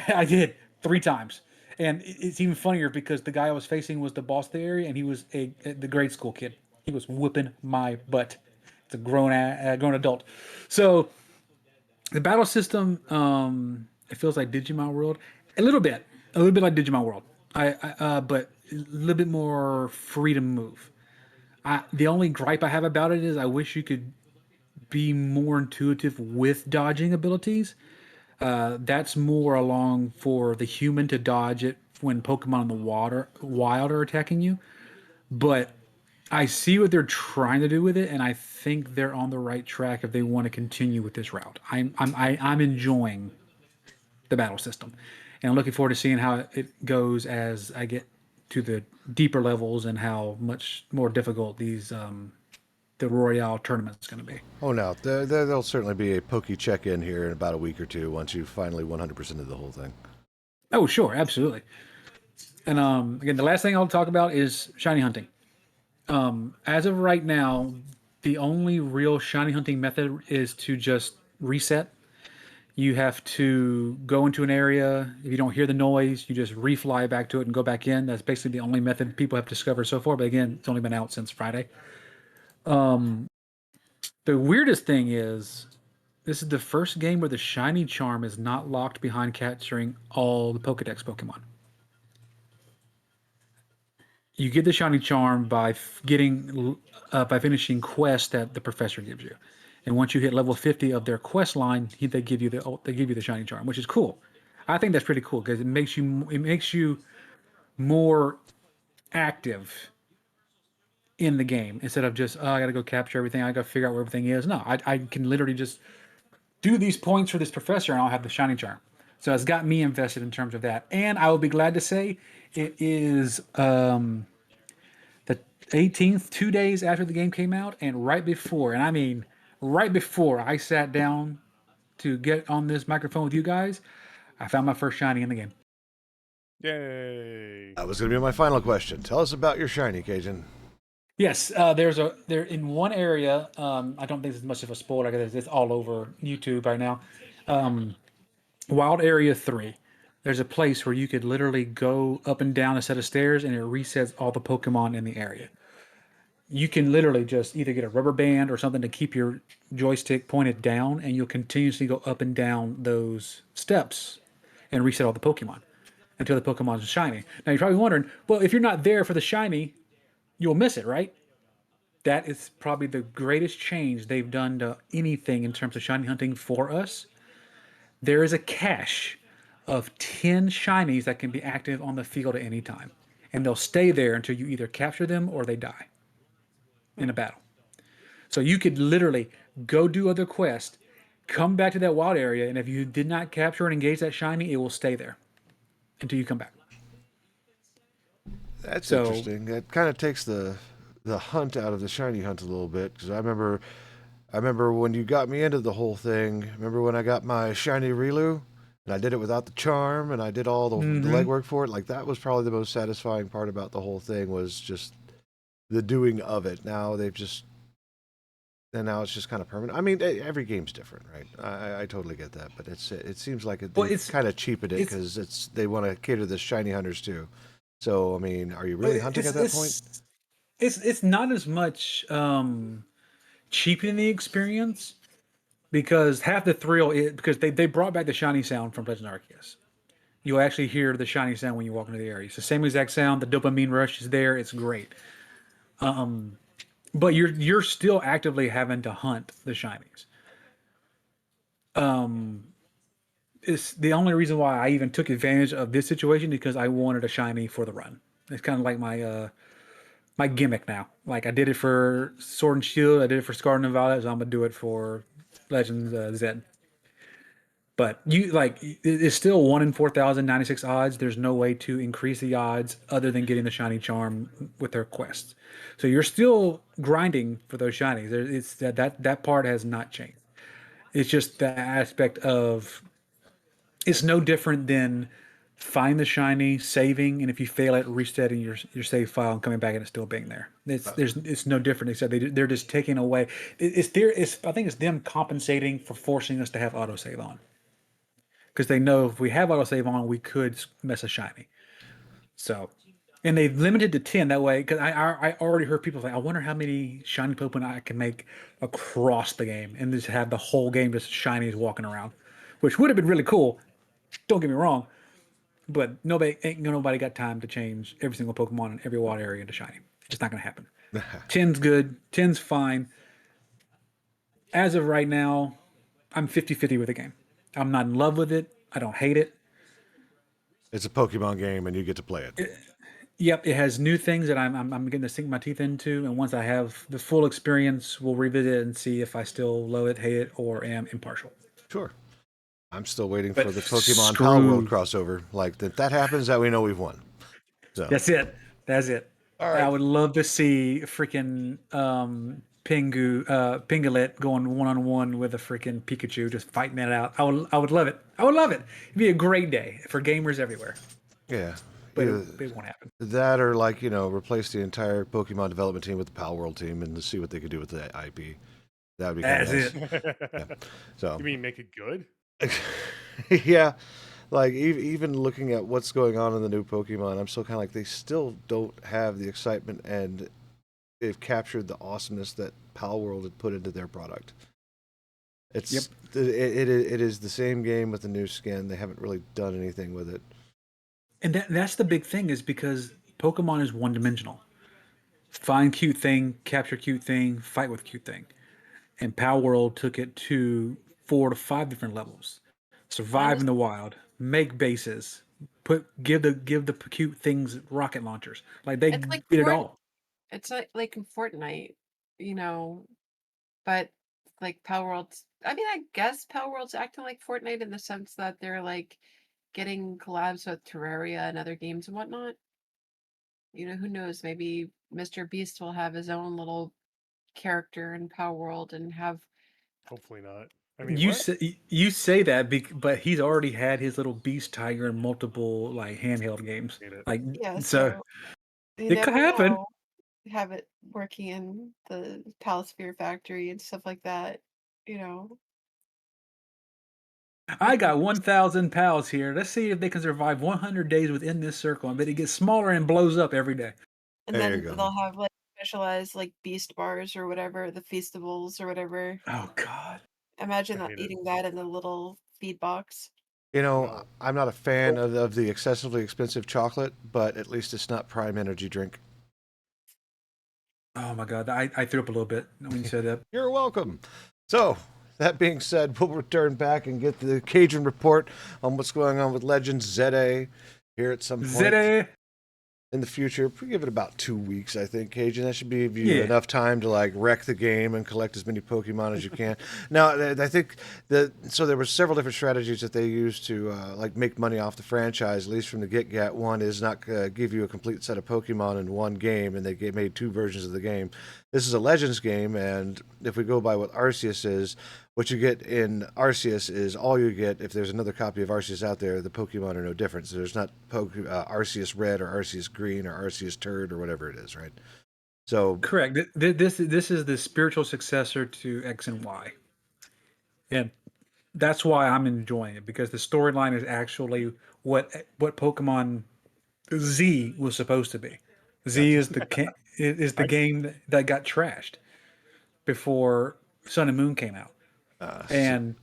I did 3 times. And it's even funnier because the guy I was facing was the boss of the area, and he was the grade school kid. He was whooping my butt. It's a grown adult. So the battle system, it feels like Digimon World, a little bit like Digimon World. But a little bit more free to move. The only gripe I have about it is I wish you could be more intuitive with dodging abilities. That's more along for the human to dodge it when Pokemon in the wild are attacking you. But I see what they're trying to do with it, and I think they're on the right track if they want to continue with this route. I'm enjoying the battle system, and I'm looking forward to seeing how it goes as I get to the deeper levels and how much more difficult the Royale tournament's going to be. Oh, no. There'll certainly be a pokey check in here in about a week or two once you finally 100% of the whole thing. Oh, sure, absolutely. And again, the last thing I'll talk about is shiny hunting. As of right now, the only real shiny hunting method is to just reset. You have to go into an area. If you don't hear the noise, you just refly back to it and go back in. That's basically the only method people have discovered so far. But again, it's only been out since Friday. The weirdest thing is this is the first game where the shiny charm is not locked behind capturing all the Pokedex Pokemon. You get the shiny charm by by finishing quests that the professor gives you, and once you hit level 50 of their quest line, they give you the shiny charm, which is cool. I think that's pretty cool because it makes you more active in the game instead of just, oh, I got to go capture everything, I got to figure out where everything is. No, I can literally just do these points for this professor and I'll have the shiny charm. So it's got me invested in terms of that, and I will be glad to say it is the 18th, 2 days after the game came out, and right before, and I mean right before I sat down to get on this microphone with you guys, I found my first shiny in the game. Yay. That was going to be my final question. Tell us about your shiny, Cajun. Yes, there in one area. I don't think it's much of a spoiler because it's all over YouTube right now. Wild Area 3. There's a place where you could literally go up and down a set of stairs and it resets all the Pokemon in the area. You can literally just either get a rubber band or something to keep your joystick pointed down, and you'll continuously go up and down those steps and reset all the Pokemon. until the Pokemon's shiny. Now you're probably wondering, well, if you're not there for the shiny, you'll miss it, right? That is probably the greatest change they've done to anything in terms of shiny hunting for us. There is a cache of 10 shinies that can be active on the field at any time. And they'll stay there until you either capture them or they die in a battle. So you could literally go do other quests, come back to that wild area, and if you did not capture and engage that shiny, it will stay there until you come back. That's So interesting. It kind of takes the hunt out of the shiny hunt a little bit because I remember when you got me into the whole thing. Remember when I got my shiny Rilu and I did it without the charm and I did all the legwork for it. Like that was probably the most satisfying part about the whole thing was just the doing of it. Now they've just and now it's just kind of permanent. I mean, every game's different, right? I totally get that, but it seems like well, they kind of cheapened it because they want to cater to the shiny hunters too. So I mean, are you really hunting at that point? It's not as much cheapening the experience because half the thrill is because they brought back the shiny sound from Legend Arceus. You'll actually hear the shiny sound when you walk into the area. It's the same exact sound. The dopamine rush is there. It's great. But you're still actively having to hunt the shinies. It's the only reason why I even took advantage of this situation because I wanted a shiny for the run. It's kind of like my gimmick now. Like I did it for Sword and Shield, I did it for Scarlet and Violet, so I'm gonna do it for Legends Zed. But you like it's still 1 in 4,096 odds. There's no way to increase the odds other than getting the shiny charm with their quests. So you're still grinding for those shinies. It's that part has not changed. It's just the aspect of it's no different than find the shiny, saving, and if you fail at resetting your save file and coming back and it still being there. It's no different except they're just taking away. I think it's them compensating for forcing us to have autosave on because they know if we have autosave on, we could mess a shiny. So, and they've limited to 10 that way because I already heard people say, I wonder how many shiny Pokemon I can make across the game and just have the whole game just shinies walking around, which would have been really cool. Don't get me wrong, but nobody got time to change every single Pokemon in every wild area into shiny. It's just not gonna happen. 10's good. 10's fine. As of right now, I'm 50-50 with the game. I'm not in love with it. I don't hate it. It's a Pokemon game, and you get to play it. Yep, it has new things that I'm getting to sink my teeth into, and once I have the full experience, we'll revisit it and see if I still love it, hate it, or am impartial. Sure. I'm still waiting But for the Pokemon screw- Pal World crossover. Like that happens, that we know we've won. So That's it. That's it. all right. I would love to see freaking Pingulet going one-on-one with a freaking Pikachu, just fighting that out. I would love it. I would love it. It'd be a great day for gamers everywhere. Yeah. But Either it won't happen. that or like, replace the entire Pokemon development team with the Pal World team and see what they could do with the IP. That would be kind of That's nice. it. Yeah. So You mean make it good? yeah. Like even looking at what's going on in the new Pokemon, I'm still kind of like they still don't have the excitement and they've captured the awesomeness that Pal World had put into their product. It's Yep. it is the same game with the new skin. They haven't really done anything with it. And that's the big thing is because Pokemon is one-dimensional. Find cute thing, capture cute thing, fight with cute thing. And Power World took it to 4 to 5 different levels. Survive in the wild, make bases, give the cute things rocket launchers. Like they It's like did it all. It's like in Fortnite, you know, but like Power World's. I mean, I guess Power World's acting like Fortnite in the sense that they're like getting collabs with Terraria and other games and whatnot. Who knows? Maybe Mr. Beast will have his own little character in Power World and have. Hopefully not. I mean, You what? say you say that, but he's already had his little beast tiger in multiple like handheld games. Hate it. Like Yeah, so, so you it could never happen. know. Have it working in the Palasphere factory and stuff like that. You know, I got 1,000 pals here. Let's see if they can survive 100 days within this circle. I bet it gets smaller and blows up every day. and There you then go. they'll have like specialized like beast bars or whatever, the feastables or whatever. Oh God. Imagine I hate it. eating that in a little feed box. You know, No. I'm not a fan of the excessively expensive chocolate, but at least it's not Prime energy drink. Oh my god, I threw up a little bit when you said that. You're welcome. So, that being said, we'll return back and get the Cajun report on what's going on with Legends Zed Eh here at some point Zed Eh. in the future. We give it about 2 weeks, I think, Cajun. That should give you Yeah. enough time to like wreck the game and collect as many Pokemon as you can. Now, I think so there were several different strategies that they used to like make money off the franchise, at least from the get-get. One is not give you a complete set of Pokemon in one game, and they made two versions of the game. This is a Legends game, and if we go by what Arceus is, what you get in Arceus is all you get. If there's another copy of Arceus out there, the Pokemon are no different. So there's not Arceus Red or Arceus Green or Arceus Turd or whatever it is, right? So Correct. This is the spiritual successor to X and Y, and that's why I'm enjoying it because the storyline is actually what Pokemon Z was supposed to be. Z gotcha. is is the I game that got trashed before Sun and Moon came out, So, and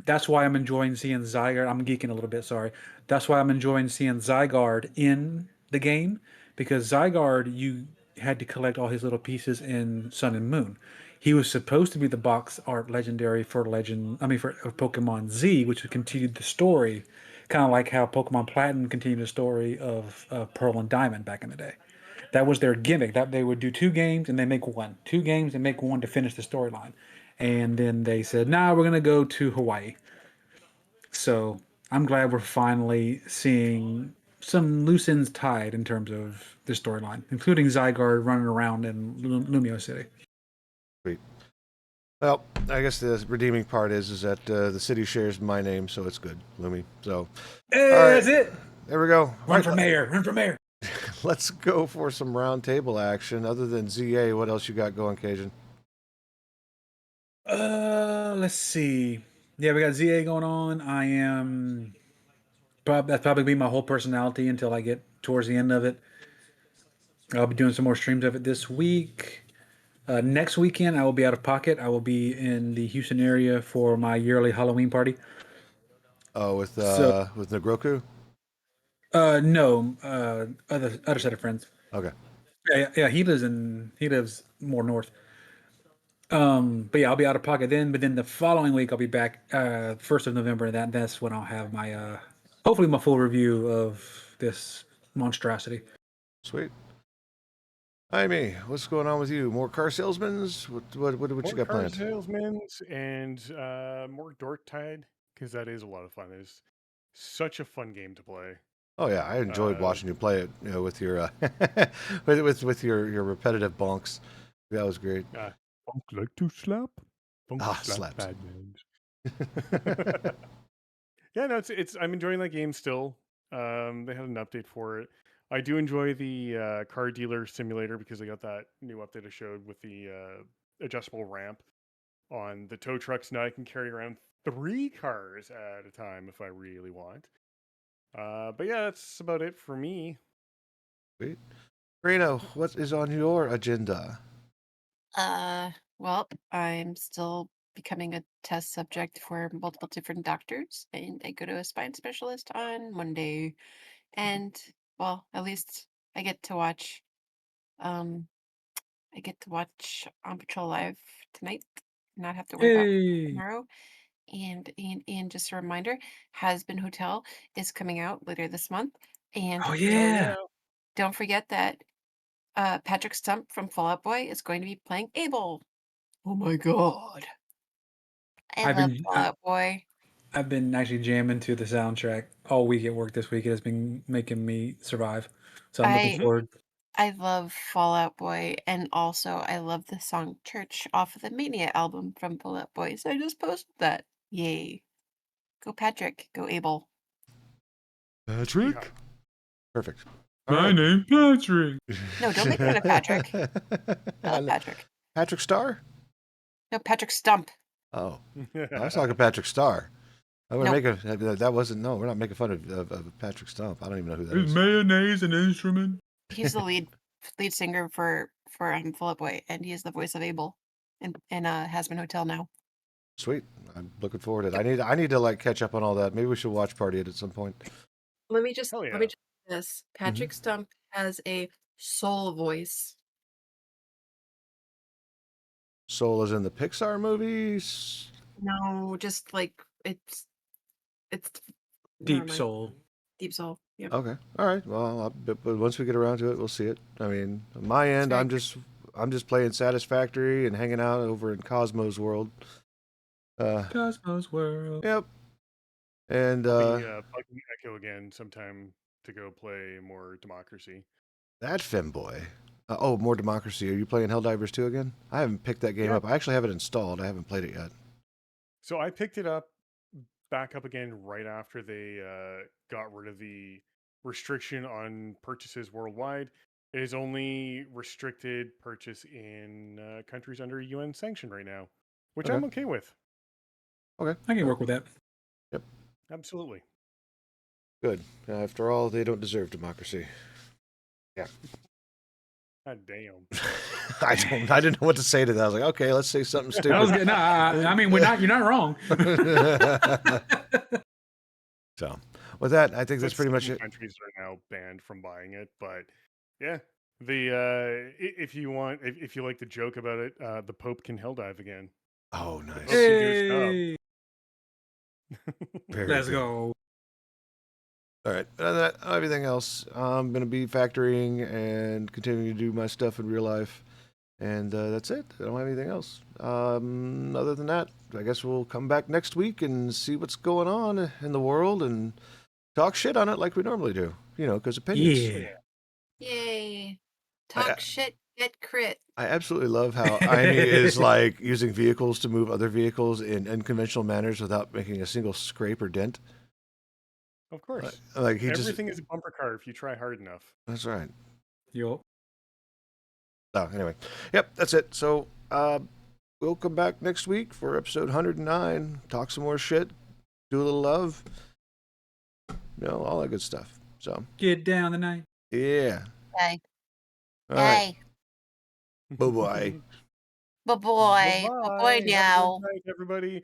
that's why I'm enjoying seeing Zygarde. I'm geeking a little bit, sorry. That's why I'm enjoying seeing Zygarde in the game because Zygarde, you had to collect all his little pieces in Sun and Moon. He was supposed to be the box art legendary for for Pokemon Z, which continued the story, kind of like how Pokemon Platinum continued the story of Pearl and Diamond back in the day. That was their gimmick. That they would do two games and they make one, two games and make one to finish the storyline. And then they said, "Nah, we're gonna go to Hawaii." So I'm glad we're finally seeing some loose ends tied in terms of the storyline, including Zygarde running around in Lumio City. sweet. Well, I guess the redeeming part is that the city shares my name, so it's good, Lumi. So, all Hey, right, that's it. there we go. All Run right, for mayor. Run for mayor. let's go for some round table action. Other than ZA, what else you got going, Cajun? Let's see. Yeah, we got ZA going on. I am. That's probably be my whole personality until I get towards the end of it. I'll be doing some more streams of it this week. Next weekend, I will be out of pocket. I will be in the Houston area for my yearly Halloween party. Oh, So, with Nagroku? no, other set of friends. Okay. Yeah. He lives more north. But yeah, I'll be out of pocket then. But then the following week, I'll be back 1st of November. That's when I'll have my hopefully my full review of this monstrosity. Sweet. Hi, me. What's going on with you? More car salesmen? What you more got car planned? salesmen and more Dork Tide because that is a lot of fun. It's such a fun game to play. Oh yeah, I enjoyed Uh, watching you play it. You know, with your with your repetitive bonks. That was great. Funk like to slap. Funk Ah, slaps. bad man. Yeah, no, it's. I'm enjoying that game still. They had an update for it. I do enjoy the car dealer simulator because they got that new update I showed with the adjustable ramp on the tow trucks. Now I can carry around 3 cars at a time if I really want. But yeah, that's about it for me. Sweet. Reno, what is on your agenda? Well, I'm still becoming a test subject for multiple different doctors, and I go to a spine specialist on Monday. And well, at least I get to watch um I get to watch On Patrol Live tonight, not have to worry about Hey. tomorrow. And just a reminder, Has Been Hotel is coming out later this month. And Oh Oh yeah. yeah. don't forget that Patrick Stump from Fallout Boy is going to be playing Abel. Oh my god. I I've love been I, Fallout Boy. I've been actually jamming to the soundtrack all week at work this week. It has been making me survive. So I'm looking I forward. I love Fallout Boy, and also I love the song Church off of the Mania album from Fallout Boy. So I just posted that. Yay. Go Patrick. Go Abel. Yeehaw. Perfect. All My right. name Patrick. No, don't make fun of Patrick. I love Patrick. Patrick Star? No, Patrick Stump. Oh, I was talking Patrick Star. I would No. make that wasn't no. We're not making fun of Patrick Stump. I don't even know who that Is is. mayonnaise an instrument? He's the lead singer for Fallout Boy, and he is the voice of Abel in Has Been Hotel now. Sweet. I'm looking forward to it. I need to like catch up on all that. Maybe we should watch Party It at some point. Let me just Hell yeah. let me just say this. Patrick Stump has a soul voice. Soul is in the Pixar movies. No, just like it's never Deep mind. soul. Deep soul. Yeah. Okay. All right. Well, but once we get around to it, we'll see it. I mean, on my end, very I'm just playing Satisfactory and hanging out over in Cosmo's world. Cosmos World. Yep. And Be bugging Echo again sometime to go play more Democracy. that femboy. Oh, more Democracy. Are you playing Helldivers 2 again? I haven't picked that game Yeah. up. I actually have it installed. I haven't played it yet. So I picked it back up again right after they got rid of the restriction on purchases worldwide. It is only restricted purchase in countries under UN sanction right now, which Okay. I'm okay with. Okay. I can work with that. Absolutely. Good. After all, they don't deserve democracy. Yeah. God damn. I didn't know what to say to that. I was like, okay, let's say something That was stupid. good. No, I mean, you're not wrong. So, with that, I think that's But pretty much 7 it. countries are now banned from buying it, but yeah. The if you like to joke about it, the Pope can hell dive again. Oh, nice. Hey, Very let's good. go. All right. Other than that, everything else, I'm going to be factoring and continuing to do my stuff in real life. And that's it. I don't have anything else. Other than that, I guess we'll come back next week and see what's going on in the world and talk shit on it like we normally do. You know, because opinions. Yeah. Yay. Talk shit, get crit. I absolutely love how Amy is like using vehicles to move other vehicles in unconventional manners without making a single scrape or dent. Of course. Like he Everything is a bumper car if you try hard enough. That's right. Yo. So anyway, yep, that's it. So we'll come back next week for episode 109. Talk some more shit. Do a little love. You know, all that good stuff. So Get down tonight. yeah. Okay. All right. Hey. Bye bye. Bye boy. Bye boy Bye-bye. Have a now. good night, everybody.